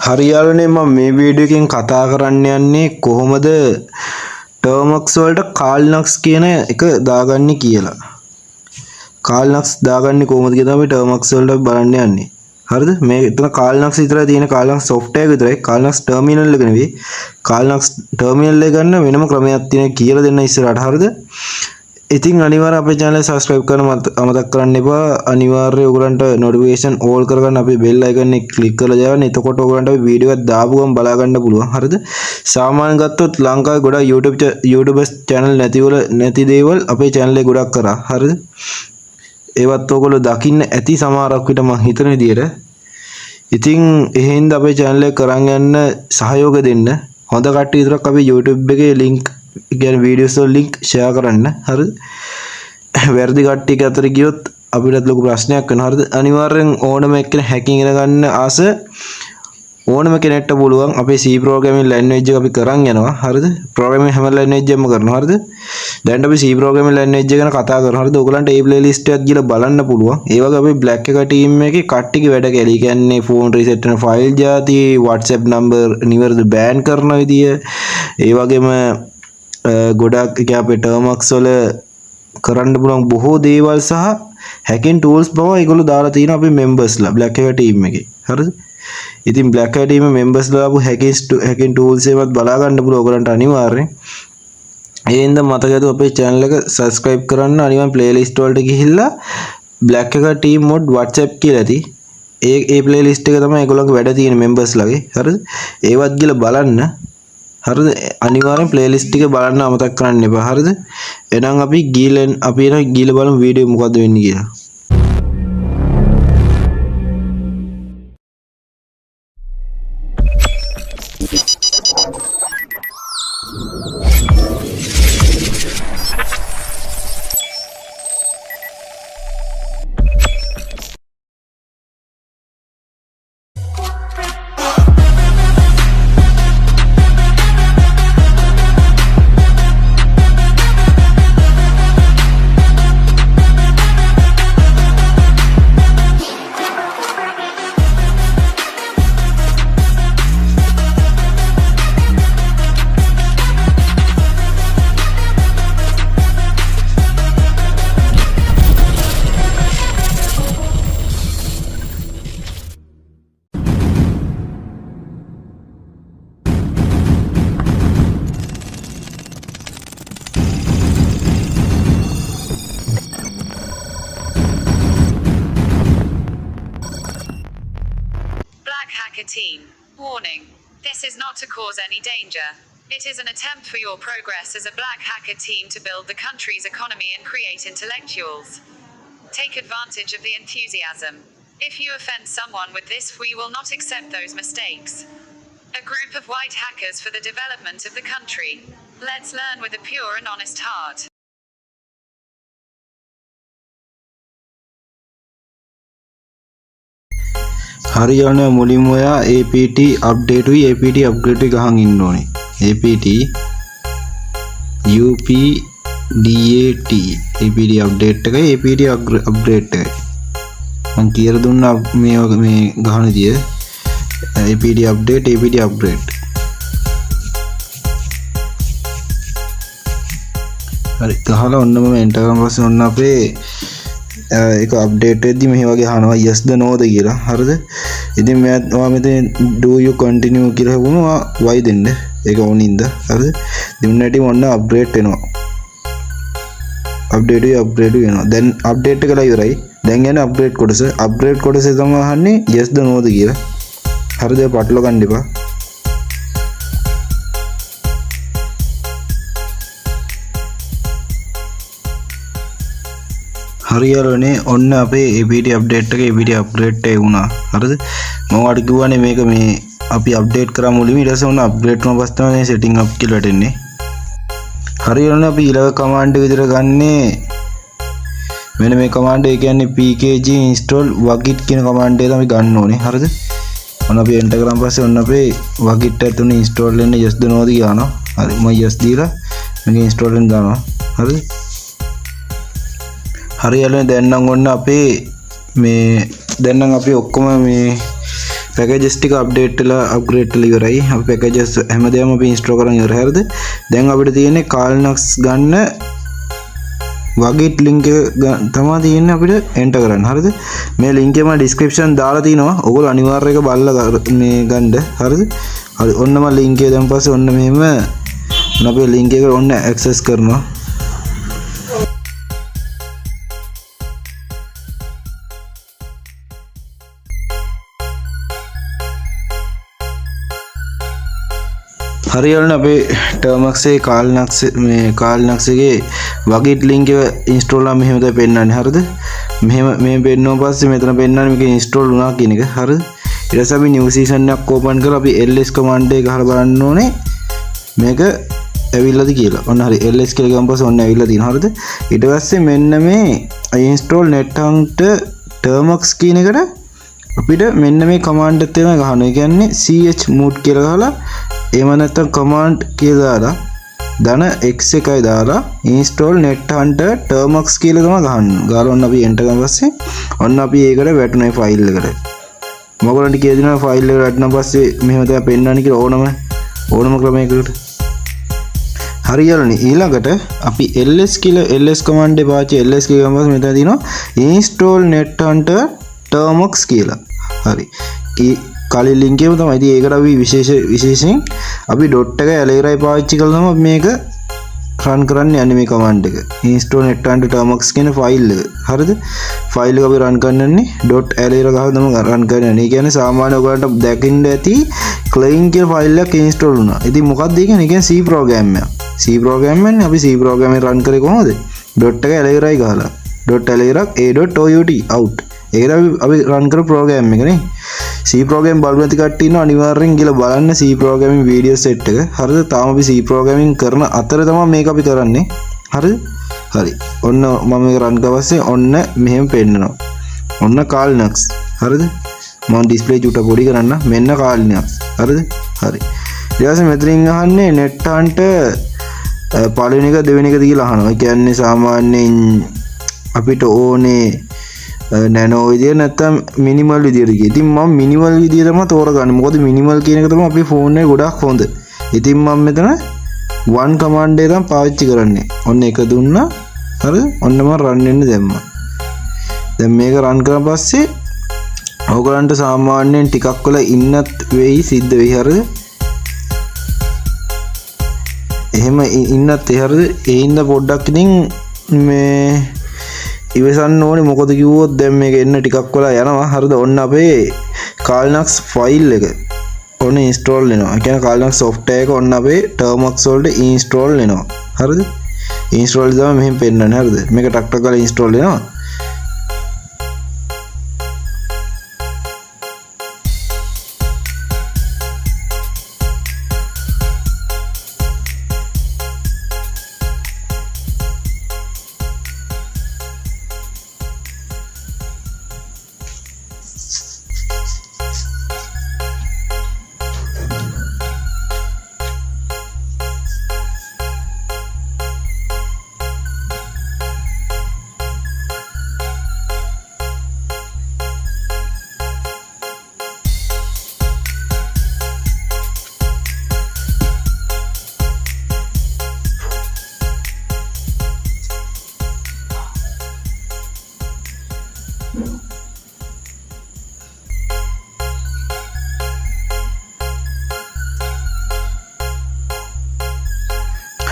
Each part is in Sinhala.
හරියාලනේ මම මේ වීඩියෝ එකෙන් කතා කරන්න යන්නේ කොහොමද ටර්මක්ස් වලට කාල්නක්ස් කියන එක දාගන්නේ කියලා. කාල්නක්ස් දාගන්නේ කොහොමද කියලා අපි ටර්මක්ස් වලට බලන්න යන්නේ. හරිද? මේ එතන කාල්නක්ස් විතරයි තියෙන කාල්නක්ස් software එක විතරයි. කාල්නක්ස් ටර්මිනල් එක නෙවෙයි. කාල්නක්ස් ටර්මිනල් එක ගන්න වෙනම ක්‍රමයක් තියෙනවා කියලා දෙන්න ඉස්සරහට. හරිද? ඉතින් අනිවාර්යයෙන් අපේ channel එක subscribe කරන්න අමතක කරන්න එපා. අනිවාර්යයෙන් ඔයගලන්ට notification all කරගන්න අපේ bell icon එක click කරලා දාන්න. එතකොට ඔයගලන්ට අපි වීඩියෝ එකක් දාපු ගමන් බලා ගන්න පුළුවන්. හරිද? සාමාන්‍යයෙන් ගත්තොත් ලංකාවේ ගොඩක් YouTubers channel නැති දේවල් අපේ channel එකේ ගොඩක් කරා. හරිද? ඒවත් ඔයගොල්ලෝ දකින්න ඇති සමහරක් විට මම හිතන විදියට. ඉතින් එහෙනම් අපේ channel එක කරන් යන්න සහයෝගය දෙන්න. හොඳ කට්ටිය විතරක් අපේ YouTube එකේ link කියන්නේ videos වල link share කරන්න. හරිද? වැරදි කට්ටියක අතර ගියොත් අපිටත් ලොකු ප්‍රශ්නයක් වෙනවා. හරිද? අනිවාර්යෙන් ඕනම එක්කෙනෙක් hacking ඉගෙන ගන්න ආස ඕනම කෙනෙක්ට පුළුවන්. අපේ C programming language එක අපි කරන් යනවා. හරිද? programming හැම language එකක්ම කරනවා. හරිද? දැන් අපි C programming language එක ගැන කතා කරනවා. හරිද? ඔයගලන්ට මේ playlist එකක් ගිහලා බලන්න පුළුවන්. ඒ වගේ අපේ black එක team එකේ කට්ටියගේ වැඩ කැලේ. කියන්නේ phone reset වෙන file જાති, WhatsApp number නිවැරදි ban කරන විදිය, ඒ වගේම ගොඩක් එක අපේ ටර්මක්ස් වල කරන්න පුළුවන් බොහෝ දේවල් සහ hacking tools බව ඒගොල්ලෝ දාලා තියෙනවා අපේ members ලා black එක team එකේ. හරිද? ඉතින් black එක team members ලා ආපු hacking tools ඒවත් බලා ගන්න පුළුවන් ඔයගලන්ට අනිවාර්යෙන්. ඒ හින්දා මතක ඇතුව අපේ channel එක subscribe කරන්න. අනිවාර්යෙන් playlist වලට ගිහිල්ලා black එක team mod WhatsApp කියලා ඇති. ඒ playlist එක තමයි ඒගොල්ලන්ගේ වැඩ තියෙන members ලාගේ. හරිද? ඒවත් ගිහලා බලන්න. හරිද? අනිවාර්යෙන් playlist එක බලන්න අමතක කරන්න එපා. හරිද? එහෙනම් අපි ගිහලා බලමු වීඩියෝ මොකද්ද වෙන්නේ කියලා. Hacker team. Warning. This is not to cause any danger. It is an attempt for your progress as a black hacker team to build the country's economy and create intellectuals. Take advantage of the enthusiasm. If you offend someone with this, we will not accept those mistakes. A group of white hackers for the development of the country. Let's learn with a pure and honest heart. හරියන්නේ මුලින්ම ඔයා APT update උයි APT upgrade එක ගහන් ඉන්න ඕනේ. APT UPDAT APT update එකයි APT upgrade එකයි. මම කියලා දුන්නා මේ ගහන විදිය APT update APT upgrade. හරි ගහලා ඔන්නම එන්ටර් කරන් පස්සේ ඔන්න අපේ ඒක අප්ඩේට් වෙද්දි මෙහි වගේ අහනවා yes ද no ද කියලා. හරිද? ඉතින් ඔයා මෙතන do you continue කියලා හුවනවා y දෙන්න. ඒක ඕනින්ද. හරිද? දෙන්නටි මොන්න අප්ඩේට් වෙනවා. අප්ඩේට් වෙනවා. දැන් අප්ඩේට් එකලා ඉවරයි. දැන් යන්නේ අප්ඩේට් කොටස. අප්ඩේට් කොටසේ තමයි අහන්නේ yes ද no ද කියලා. හරිද? පටල ගන්න එපා. හරියරනේ ඔන්න අපේ APT අප්ඩේට් එක APT අප්ග්‍රේඩ් එක වුණා. හරිද? මම ඔයාලට කිව්වනේ මේක මේ අපි අප්ඩේට් කරා මුලින්ම ඊට පස්සේ ඔන්න අප්ග්‍රේඩ් කරන පස්සේ තමයි සෙටින් අප් කියලා වැටෙන්නේ. හරියරනේ අපි ඊළඟ කමාන්ඩ් එක විතර ගන්නේ මෙන්න මේ කමාන්ඩ් එක කියන්නේ pkg install wagit කියන කමාන්ඩ් එක තමයි ගන්න ඕනේ. හරිද? ඔන්න අපි එන්ටර් කරන් පස්සේ ඔන්න අපේ wagit එක තුනේ install වෙන්න yes ද no ද කියනවා. හරි මම yes දීලා මේක install වෙන්න දානවා. හරිද? හරියලනේ දැන් නම් ඔන්න අපේ මේ දැන් නම් අපි ඔක්කොම මේ පැකේජස් ටික අප්ඩේට් වෙලා අප්ග්‍රේඩ් වෙලා ඉවරයි. අපි පැකේජස් හැමදේම අපි ඉන්ස්ටෝල් කරන් ඉවරයි. හරිද? දැන් අපිට තියෙන්නේ කාල්නක්ස් ගන්න වගේට් ලින්ක් එක තමයි තියෙන්නේ අපිට එන්ටර් කරන්න. හරිද? මේ ලින්ක් එක මම ඩිස්ක්‍රිප්ෂන් දාලා තිනවා. ඔයගොල්ලෝ අනිවාර්යයෙන් ඒක බලලා මේ ගන්න. හරිද? හරි. ඔන්න මම ලින්ක් එක දැන් පස්සේ ඔන්න මෙහෙම අපේ ලින්ක් එක ඔන්න ඇක්සස් කරනවා. හරියල්න අපේ ටර්මක්සේ කාල්නක්ස් මේ කාල්නක්ස් එකේ වගේට් ලින්ක් එක ඉන්ස්ටෝල් නම් මෙහෙම තමයි පෙන්නන්නේ. හරිද? මෙහෙම මේ පෙන්නුවා පස්සේ මෙතන පෙන්නන්නේ මේක ඉන්ස්ටෝල් වුණා කියන එක. හරිද? ඊට පස්සේ අපි නිව් සීසන් එකක් ඕපන් කරලා අපි ls කමාන්ඩ් එක ගහලා බලන්න ඕනේ මේක ඇවිල්ලාද කියලා. ඔන්න හරි ls කියලා ගමන් පස්සේ ඔන්න ඇවිල්ලා තියෙනවා. හරිද? ඊට පස්සේ මෙන්න මේ install NetHunter termux කියන එකට අපිට මෙන්න මේ කමාන්ඩ් එක තමයි ගහනවා. ඒ කියන්නේ chmod කියලා ගහලා එහෙම නැත්නම් command කියලා දාලා ධන x එකයි දාලා install NetHunter termux කියලා තමයි ගහන්න. ගාලා ඔන්න අපි enter කරන පස්සේ ඔන්න අපි ඒකට වැටුනේ ෆයිල් එකට. මොකලන්ට කියලා දෙනවා ෆයිල් එකට වැටුණා පස්සේ මෙහෙම තමයි පෙන්නන්නේ කියලා ඕනම ක්‍රමයකට. හරියලනේ ඊළඟට අපි ls කියලා ls command එක පාවිච්චි ls කියලා ගමන් මෙතන තියෙනවා install NetHunter termux කියලා. හරි. කලින් ලින්ක් එකම තමයි. ඉතින් ඒකට අපි විශේෂයෙන් අපි dot එක ඇලේරයි පාවිච්චි කළා නම් මේක රන් කරන්න යන්නේ මේ කමාන්ඩ් එක. install NetHunter termux කියන ෆයිල් එක. හරිද? ෆයිල් එක අපි රන් කරන්නන්නේ .alera ගහලා තමයි රන් කරන්නේ. ඒ කියන්නේ සාමාන්‍ය ඔයගලන්ට දැකින්න ඇති clean කියන ෆයිල් එකක් install වුණා. ඉතින් මොකක්ද ඒ කියන්නේ? ඒ කියන්නේ C program එක. C program එකනේ අපි C program එක රන් කරේ කොහොමද? dot එක ඇලේරයි ගහලා. .alera a.out out. ඒකට අපි රන් කර ප්‍රෝග්‍රෑම් එක නේ. C program බලු නැති කට්ටිය ඉන්නවා අනිවාර්යෙන් ගිහලා බලන්න C programming video set එක. හරිද? තාම අපි C programming කරන අතර තමයි මේක අපි කරන්නේ. හරිද? හරි. ඔන්න මම මේක රන් කරලා පස්සේ ඔන්න මෙහෙම පෙන්නනවා. ඔන්න කාල්නක්ස්. හරිද? මම ඩිස්ප්ලේ චුට්ට පොඩි කරන්න. මෙන්න කාල්නක්ස්. හරිද? හරි. ඊට පස්සේ මෙතනින් අහන්නේ NetHunter පළවෙනි එක දෙවෙනි එකද කියලා අහනවා. ඒ කියන්නේ සාමාන්‍යයෙන් අපිට ඕනේ නැනෝ විදියට නැත්තම් මිනිමල් විදියට කිය. ඉතින් මම මිනිමල් විදිය තමයි තෝරගන්නේ. මොකද මිනිමල් කියන එක තමයි අපේ ෆෝන් එකේ ගොඩක් හොඳ. ඉතින් මම මෙතන one command එක තමයි පාවිච්චි කරන්නේ. ඔන්න එක දුන්නා. හරිද? ඔන්න මම run වෙන්න දැම්මා. දැන් මේක run කරලා පස්සේ ඕගලන්ට සාමාන්‍යයෙන් ටිකක් වෙලා ඉන්නත් වෙයි සිද්ධ වෙයි. හරිද? එහෙම ඉන්නත් හරිද? ඒ ඉන්න පොඩ්ඩක් ඉතින් මේ ඉවසන්න ඕනේ. මොකද කිව්වොත් දැන් මේක එන්න ටිකක් වෙලා යනවා. හරිද? ඔන්න අපේ කාල්නක්ස් ෆයිල් එක ඔන්න ඉන්ස්ටෝල් වෙනවා. ඒ කියන්නේ කාල්නක්ස් software එක ඔන්න අපේ termux වලට ඉන්ස්ටෝල් වෙනවා. හරිද? ඉන්ස්ටෝල් කරලා මෙහෙම පෙන්නන්නේ. හරිද? මේක ටක් ටක් කරලා ඉන්ස්ටෝල් වෙනවා.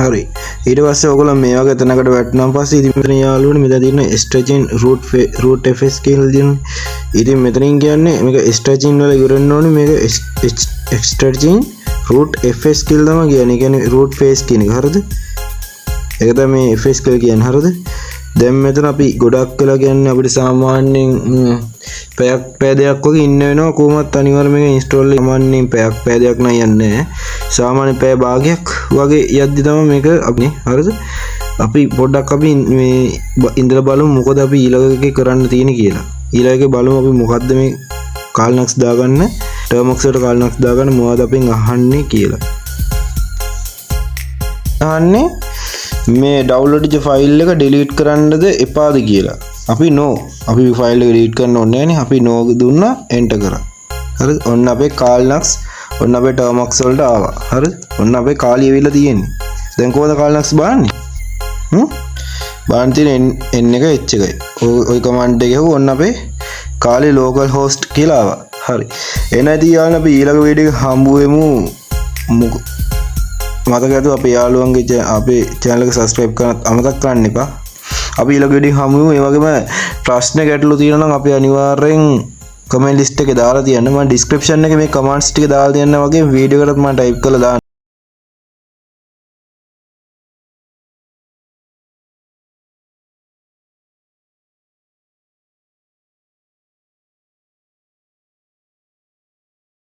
හරි. ඊට පස්සේ ඔයගොල්ලෝ මේ වගේ තැනකට වැටුණාන් පස්සේ ඉතින් මෙතන යාළුවනේ මෙතන තියෙන stretching root fs කියලා තියෙනවා. ඉතින් මෙතනින් කියන්නේ මේක stretching වල ඉවරන්න ඕනේ. මේක stretching root fs කියලා තමයි කියන්නේ. කියන්නේ root face කියන එක. හරිද? ඒක තමයි fs කියලා කියන්නේ. හරිද? දැන් මෙතන අපි ගොඩක් වෙලා කියන්නේ අපිට සාමාන්‍යයෙන් පැය දෙකක් වගේ ඉන්න වෙනවා. කොහොමත් අනිවාර්යයෙන් මේක ඉන්ස්ටෝල් සාමාන්‍යයෙන් පැය දෙකක් නම් යන්නේ නැහැ. සාමාන්‍ය පැය භාගයක් වගේ යද්දි තමයි මේක අපි හරිද? අපි පොඩ්ඩක් අපි මේ ඉඳලා බලමු මොකද අපි ඊළඟ එකේ කරන්න තියෙන්නේ කියලා. ඊළඟ එකේ බලමු අපි මොකද්ද මේ කාල්නක්ස් දාගන්න termux වලට කාල්නක්ස් දාගන්න මොනවද අපෙන් අහන්නේ කියලා. අහන්නේ මේ ඩවුන්ලෝඩ් වෙච්ච ෆයිල් එක ඩිලීට් කරන්නද එපාද කියලා. අපි no. අපි ෆයිල් එක ඩිලීට් කරන්න ඕනේ නැහැ නේ. අපි no දුන්නා එන්ටර් කරා. හරි ඔන්න අපේ කාල්නක්ස් ඔන්න අපේ ටර්මක්ස් වලට ආවා හරි ඔන්න අපේ කාලි ඇවිල්ලා තියෙන්නේ දැන් කොහොමද කාල්නක්ස් බාන්නේ බාන්න තියෙන n එක h එකයි ඔය කමාන්ඩ් එක ගහුවා ඔන්න අපේ කාලි ලෝකල් හෝස්ට් කියලා ආවා හරි එහෙනම් ඉතින් යාළුවනේ අපි ඊළඟ වීඩියෝ එක හම්බ වෙමු මතක ඇතුව අපේ යාළුවන්ගේ අපේ channel එක subscribe කරන්න අමතක කරන්න එපා අපි ඊළඟ වීඩියෝ හම්බ වෙමු ඒ වගේම ප්‍රශ්න ගැටලු තියෙනවා නම් අපි අනිවාර්යෙන් කමෙන්ට් ලිස්ට් එකේ දාලා තියන්න මම ඩිස්ක්‍රිප්ෂන් එකේ මේ කමෙන්ට්ස් ටික දාලා තියන්න වගේ වීඩියෝ එකකට මම ටයිප් කරලා දාන්න